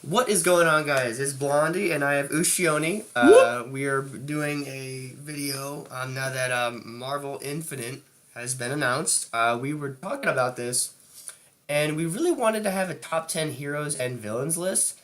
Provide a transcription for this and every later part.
What is going on, guys? It's Blondie and I have Ushi-Oni. Whoop! We are doing a video now that Marvel Infinite has been announced. We were talking about this, and we really wanted to have a top 10 heroes and villains list.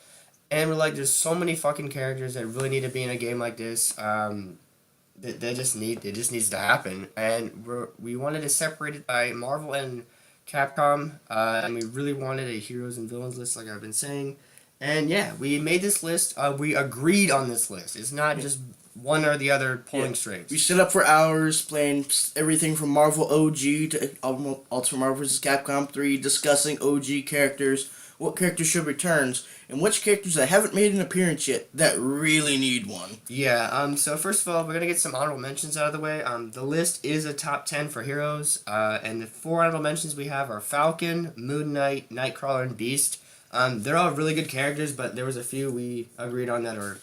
And we're like, there's so many fucking characters that really need to be in a game like this. It just needs to happen. And we wanted to separate it by Marvel and Capcom, and we really wanted a heroes and villains list, like I've been saying. And yeah, we made this list. We agreed on this list. It's not just one or the other pulling strings. We stood up for hours playing everything from Marvel OG to Ultimate Marvel vs. Capcom 3, discussing OG characters, what characters should return, and which characters that haven't made an appearance yet that really need one. Yeah. So first of all, we're gonna get some honorable mentions out of the way. The list is a top 10 for heroes. And the four honorable mentions we have are Falcon, Moon Knight, Nightcrawler, and Beast. They're all really good characters, but there was a few we agreed on that are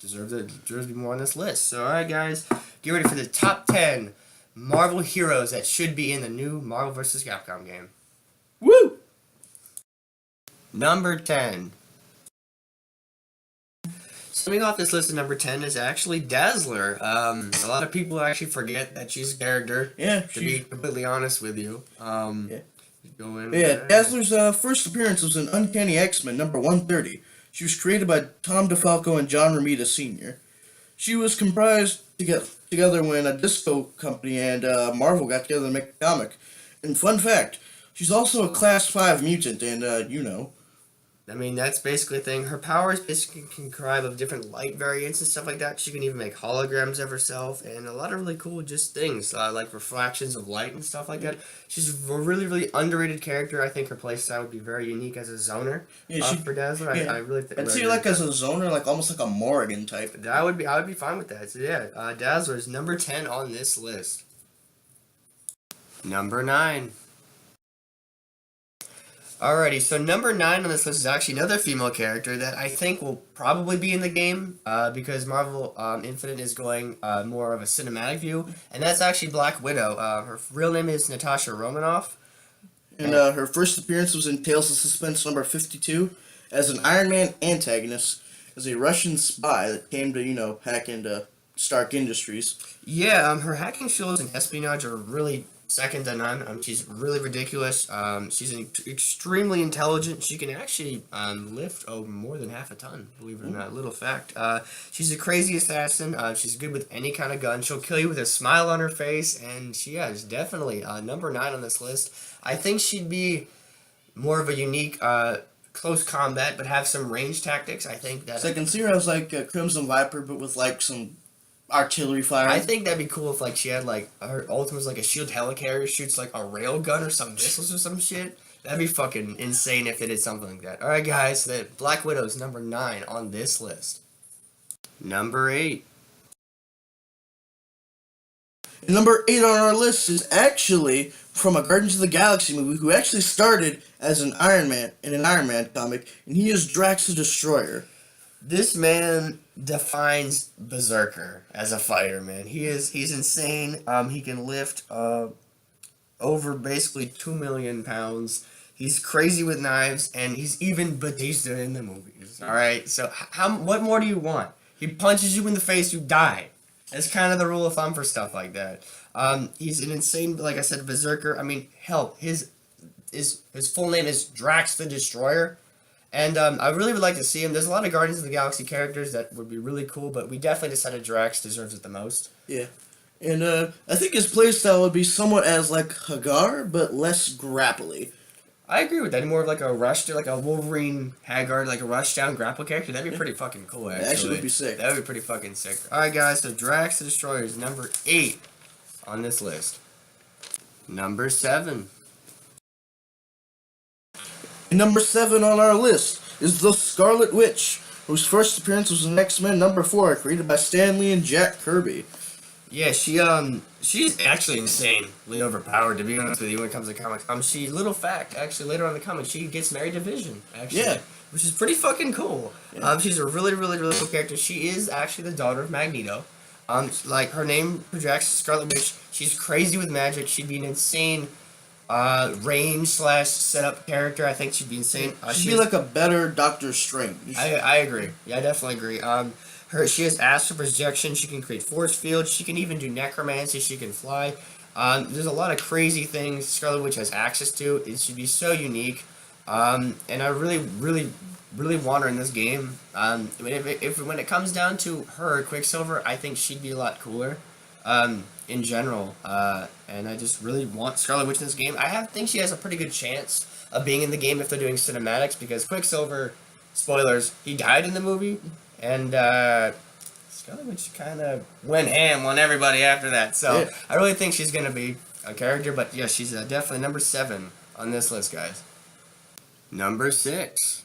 deserve to be more on this list. So, all right, guys, get ready for the top 10 Marvel heroes that should be in the new Marvel vs. Capcom game. Woo! Number 10. Starting off this list of number 10 is actually Dazzler. A lot of people actually forget that she's a character. Yeah, to be completely honest with you. Yeah. Going, Dazzler's first appearance was in Uncanny X-Men number 130. She was created by Tom DeFalco and John Romita Sr. She was comprised together when a disco company and Marvel got together to make a comic. And fun fact, she's also a Class 5 mutant, and I mean, that's basically the thing. Her powers basically can contrive of different light variants and stuff like that. She can even make holograms of herself and a lot of really cool just things, like refractions of light and stuff like that. She's a really, really underrated character. I think her playstyle would be very unique as a zoner for Dazzler. Yeah. I really think. I'd see her like as a zoner, like almost like a Morrigan type. I would be fine with that. So yeah, Dazzler is number 10 on this list. Number 9. Alrighty, so number 9 on this list is actually another female character that I think will probably be in the game because Marvel Infinite is going more of a cinematic view, and that's actually Black Widow. Her real name is Natasha Romanoff. And her first appearance was in Tales of Suspense number 52 as an Iron Man antagonist, as a Russian spy that came to, hack into Stark Industries. Yeah, her hacking skills and espionage are really second to none. She's really ridiculous. She's extremely intelligent. She can actually lift more than half a ton, believe it or not. Little fact. She's a crazy assassin. She's good with any kind of gun. She'll kill you with a smile on her face, and she is definitely number 9 on this list. I think she'd be more of a unique close combat, but have some range tactics. I think that. So I can see her as like a Crimson Viper, but with like some artillery fire. I think that'd be cool if like she had like her ultimate was like a shield helicarrier, shoots like a rail gun or some missiles or some shit. That'd be fucking insane if it did something like that. Alright guys, so that Black Widow's number 9 on this list. Number 8. Number 8 on our list is actually from a Guardians of the Galaxy movie who actually started as an Iron Man in an Iron Man comic, and he is Drax the Destroyer. This man defines Berserker as a fighter, man. He's insane. He can lift over basically 2 million pounds. He's crazy with knives, and he's even Batista in the movies. All right, so what more do you want? He punches you in the face, you die. That's kind of the rule of thumb for stuff like that. He's an insane, like I said, Berserker. I mean, hell, his full name is Drax the Destroyer. And I really would like to see him. There's a lot of Guardians of the Galaxy characters that would be really cool, but we definitely decided Drax deserves it the most. Yeah. And I think his playstyle would be somewhat as like Hagar, but less grapply. I agree with that. More of like a Wolverine Haggard, like a rush down grapple character. That'd be pretty fucking cool, actually. That actually would be sick. That would be pretty fucking sick. Alright, guys, so Drax the Destroyer is number 8 on this list. Number 7. Number 7 on our list is the Scarlet Witch, whose first appearance was in X-Men number 4, created by Stan Lee and Jack Kirby. Yeah, she's actually insanely overpowered, to be honest with you, when it comes to comics. Little fact, actually, later on in the comics, she gets married to Vision, actually. Yeah. Which is pretty fucking cool. Yeah. She's a really, really, really cool character. She is actually the daughter of Magneto. Like, her name projects Scarlet Witch. She's crazy with magic. She'd be an insane range slash setup character. I think she'd be insane. She'd be like a better Doctor Strange. I agree. Yeah, I definitely agree. She has astral projection. She can create force fields. She can even do necromancy. She can fly. There's a lot of crazy things Scarlet Witch has access to. It should be so unique. And I really want her in this game. If when it comes down to her, Quicksilver, I think she'd be a lot cooler. In general, and I just really want Scarlet Witch in this game. Think she has a pretty good chance of being in the game if they're doing cinematics, because Quicksilver, spoilers, he died in the movie, and Scarlet Witch kind of went ham on everybody after that. So yeah. I really think she's gonna be a character, but yeah, she's definitely number 7 on this list, guys. Number 6.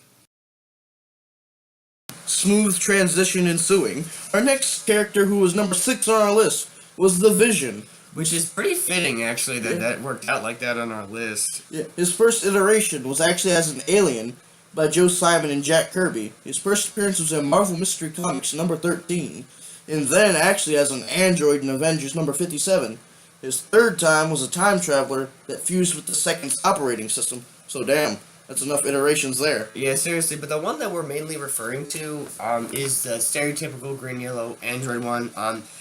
Smooth transition ensuing. Our next character, who was number 6 on our list, was the Vision. Which is pretty fitting, actually, that worked out like that on our list. Yeah. His first iteration was actually as an alien by Joe Simon and Jack Kirby. His first appearance was in Marvel Mystery Comics number 13, and then actually as an android in Avengers number 57. His third time was a time traveler that fused with the Second's operating system. So damn, that's enough iterations there. Yeah, seriously, but the one that we're mainly referring to is the stereotypical green-yellow android one.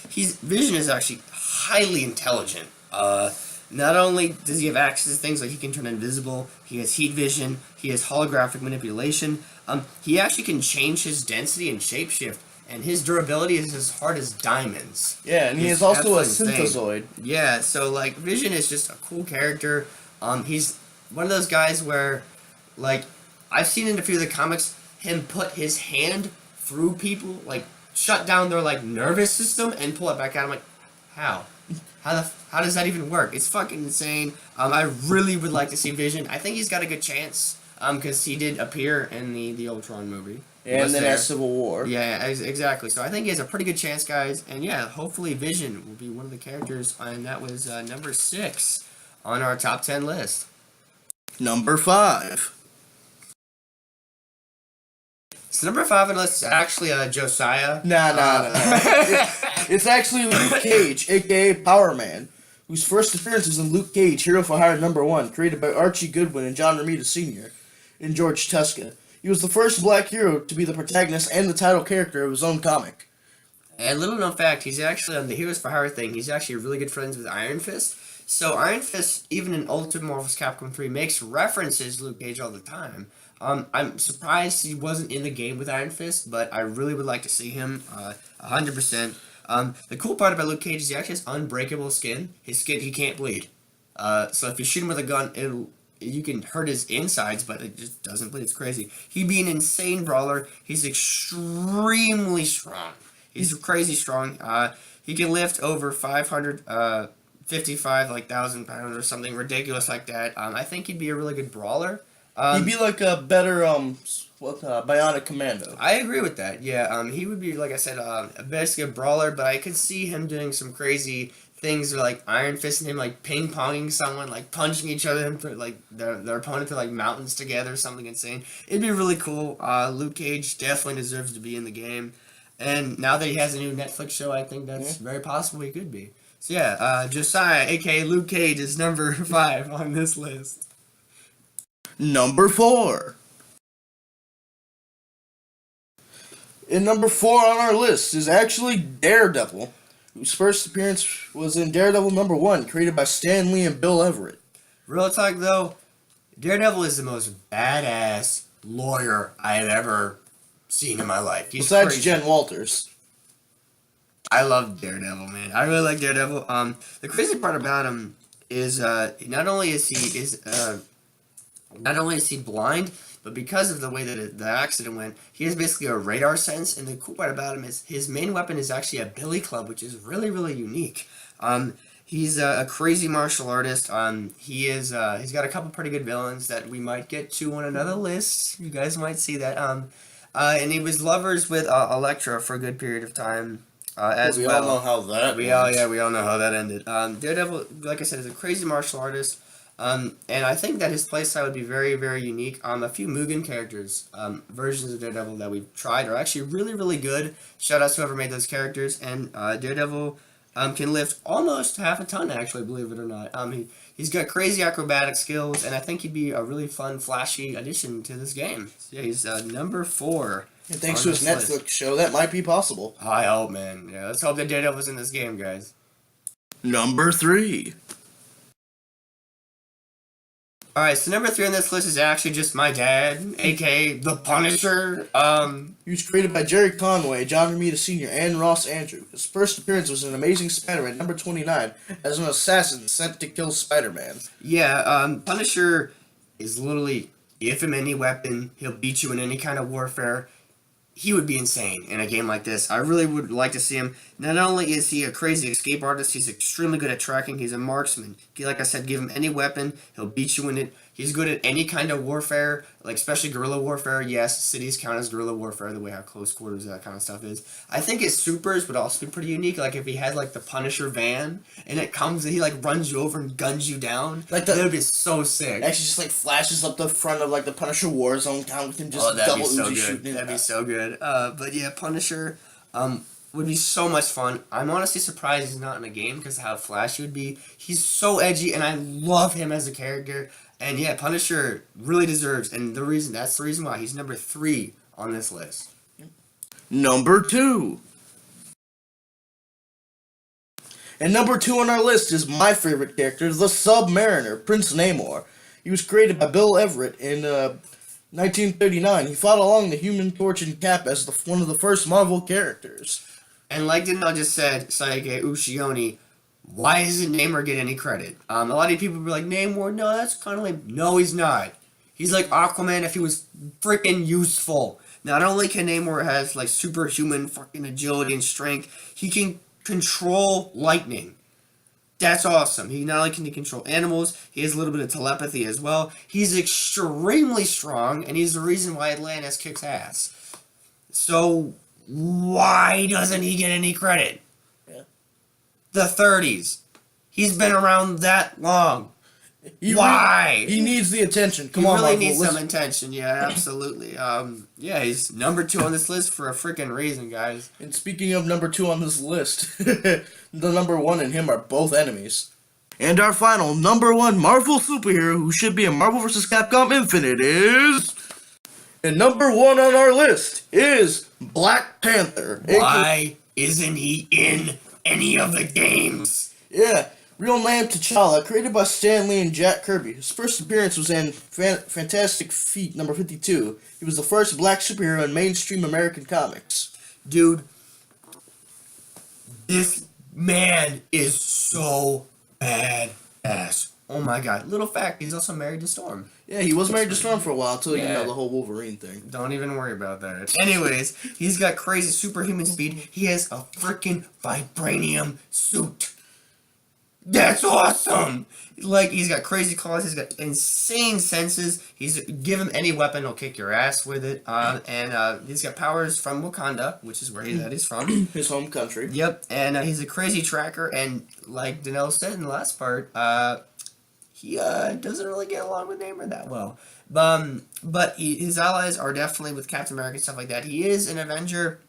Vision is actually highly intelligent. Not only does he have access to things like he can turn invisible, he has heat vision, he has holographic manipulation. He actually can change his density and shapeshift, and his durability is as hard as diamonds. Yeah, and he is also a synthezoid. Yeah, so like Vision is just a cool character. He's one of those guys where, like, I've seen in a few of the comics him put his hand through people, like shut down their like nervous system and pull it back out. I'm like, how? How does that even work? It's fucking insane. I really would like to see Vision. I think he's got a good chance. Because he did appear in the Ultron movie. And then at Civil War. Yeah, exactly. So I think he has a pretty good chance, guys. And yeah, hopefully Vision will be one of the characters. And that was number 6 on our top 10 list. Number 5. So number 5 on the list is actually Josiah. Nah. It's actually Luke Cage, a.k.a. Power Man, whose first appearance was in Luke Cage, Hero for Hire number 1, created by Archie Goodwin and John Romita Sr. and George Tuska. He was the first black hero to be the protagonist and the title character of his own comic. And little known fact, he's actually on the Heroes for Hire thing, he's actually really good friends with Iron Fist. So Iron Fist, even in Ultimate Marvel's Capcom 3, makes references to Luke Cage all the time. I'm surprised he wasn't in the game with Iron Fist, but I really would like to see him 100%. The cool part about Luke Cage is he actually has unbreakable skin. His skin, he can't bleed. So if you shoot him with a gun, you can hurt his insides, but it just doesn't bleed. It's crazy. He'd be an insane brawler. He's extremely strong. He's crazy strong. He can lift over 555,000 pounds or something ridiculous like that. I think he'd be a really good brawler. He'd be like a better Bionic Commando. I agree with that. Yeah, he would be, like I said, basically a brawler, but I could see him doing some crazy things like Iron Fist and him like ping-ponging someone, like punching each other into like their opponent to like mountains together, something insane. It'd be really cool. Luke Cage definitely deserves to be in the game, and now that he has a new Netflix show, I think that's very possible he could be. So yeah, Josiah, aka Luke Cage, is number 5 on this list. Number 4. In number 4 on our list is actually Daredevil, whose first appearance was in Daredevil number 1, created by Stan Lee and Bill Everett. Real talk though, Daredevil is the most badass lawyer I have ever seen in my life. He's Besides crazy. Jen Walters. I love Daredevil, man. I really like Daredevil. The crazy part about him is not only is he blind, but because of the way that the accident went, he has basically a radar sense. And the cool part about him is his main weapon is actually a billy club, which is really, really unique. He's a crazy martial artist. He's got a couple pretty good villains that we might get to on another list. You guys might see that. And he was lovers with Elektra for a good period of time. As we well. all know how that we all know how that ended. Daredevil, like I said, is a crazy martial artist. And I think that his playstyle would be very, very unique. A few Mugen characters, versions of Daredevil that we've tried are actually really, really good. Shout out to whoever made those characters. And Daredevil, can lift almost half a ton, actually, believe it or not. He's got crazy acrobatic skills, and I think he'd be a really fun, flashy addition to this game. So, yeah, he's number 4. And thanks to his Netflix show, that might be possible. I hope, man. Yeah, let's hope that Daredevil's in this game, guys. Number 3. Alright, so number 3 on this list is actually just my dad, aka the Punisher. He was created by Jerry Conway, John Romita Sr., and Ross Andrew. His first appearance was in Amazing Spider-Man number 29 as an assassin sent to kill Spider-Man. Yeah, Punisher is literally, give him any weapon, he'll beat you in any kind of warfare. He would be insane in a game like this. I really would like to see him. Not only is he a crazy escape artist, he's extremely good at tracking. He's a marksman. Like I said, give him any weapon, he'll beat you in it. He's good at any kind of warfare, like especially guerrilla warfare. Yes, cities count as guerrilla warfare, the way how close quarters that kind of stuff is. I think his supers would also be pretty unique. Like if he had like the Punisher van, and it comes and he like runs you over and guns you down. Like that would be so sick. Actually, just like flashes up the front of like the Punisher Warzone town with him just double Uzi shooting. That'd be so good. But yeah, Punisher would be so much fun. I'm honestly surprised he's not in a game because of how flashy he would be. He's so edgy, and I love him as a character. And yeah, Punisher really deserves, and that's the reason why he's number 3 on this list. Number 2. And number 2 on our list is my favorite character, the Submariner, Prince Namor. He was created by Bill Everett in 1939. He fought along the Human Torch and Cap as one of the first Marvel characters. And like Denell just said, Saige Ushi-Oni, why doesn't Namor get any credit? A lot of people be like, Namor, no, that's kind of like, no, he's not. He's like Aquaman if he was freaking useful. Not only can Namor has like superhuman fucking agility and strength, he can control lightning. That's awesome. He not only can he control animals, he has a little bit of telepathy as well. He's extremely strong, and he's the reason why Atlantis kicks ass. So why doesn't he get any credit? The 30s. He's been around that long. Why? He needs the attention. Come on, He really Marvel, needs some attention. Yeah, absolutely. Yeah, he's number 2 on this list for a freaking reason, guys. And speaking of number 2 on this list, the number 1 and him are both enemies. And our final number 1 Marvel superhero who should be in Marvel vs. Capcom Infinite is... And number 1 on our list is Black Panther. Why isn't he in any of the games? Yeah, real name T'Challa, created by Stan Lee and Jack Kirby. His first appearance was in Fantastic Feat number 52. He was the first black superhero in mainstream American comics. Dude, this man is so badass. Oh my god. Little fact, he's also married to Storm. Yeah, he was married to Storm for a while until, the whole Wolverine thing. Don't even worry about that. Anyways, he's got crazy superhuman speed. He has a freaking vibranium suit. That's awesome! Like, he's got crazy claws, he's got insane senses. Give him any weapon, he'll kick your ass with it. And he's got powers from Wakanda, which is where he's from. His home country. Yep, and he's a crazy tracker, and like Danelle said in the last part, he doesn't really get along with Namor that well. But his allies are definitely with Captain America and stuff like that. He is an Avenger.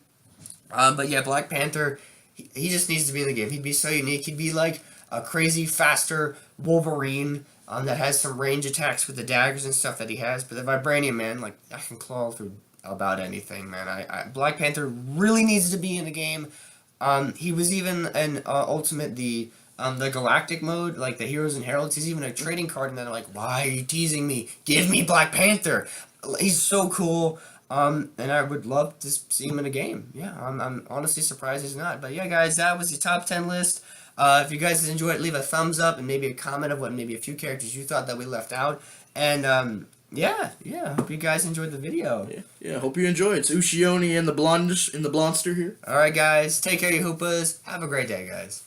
But yeah, Black Panther, he just needs to be in the game. He'd be so unique. He'd be like a crazy, faster Wolverine that has some range attacks with the daggers and stuff that he has. But the Vibranium, man, like, I can claw through about anything, man. Black Panther really needs to be in the game. He was even in Ultimate, the Galactic mode, like the Heroes and Heralds. He's even a trading card, and then they're like, why are you teasing me? Give me Black Panther. He's so cool. And I would love to see him in a game. Yeah, I'm honestly surprised he's not. But yeah, guys, that was the top 10 list. If you guys enjoyed it, leave a thumbs up and maybe a comment of what maybe a few characters you thought that we left out. And yeah, hope you guys enjoyed the video. Yeah, hope you enjoyed. It's Ushi-Oni and the Blondster here. All right, guys, take care, you hoopas. Have a great day, guys.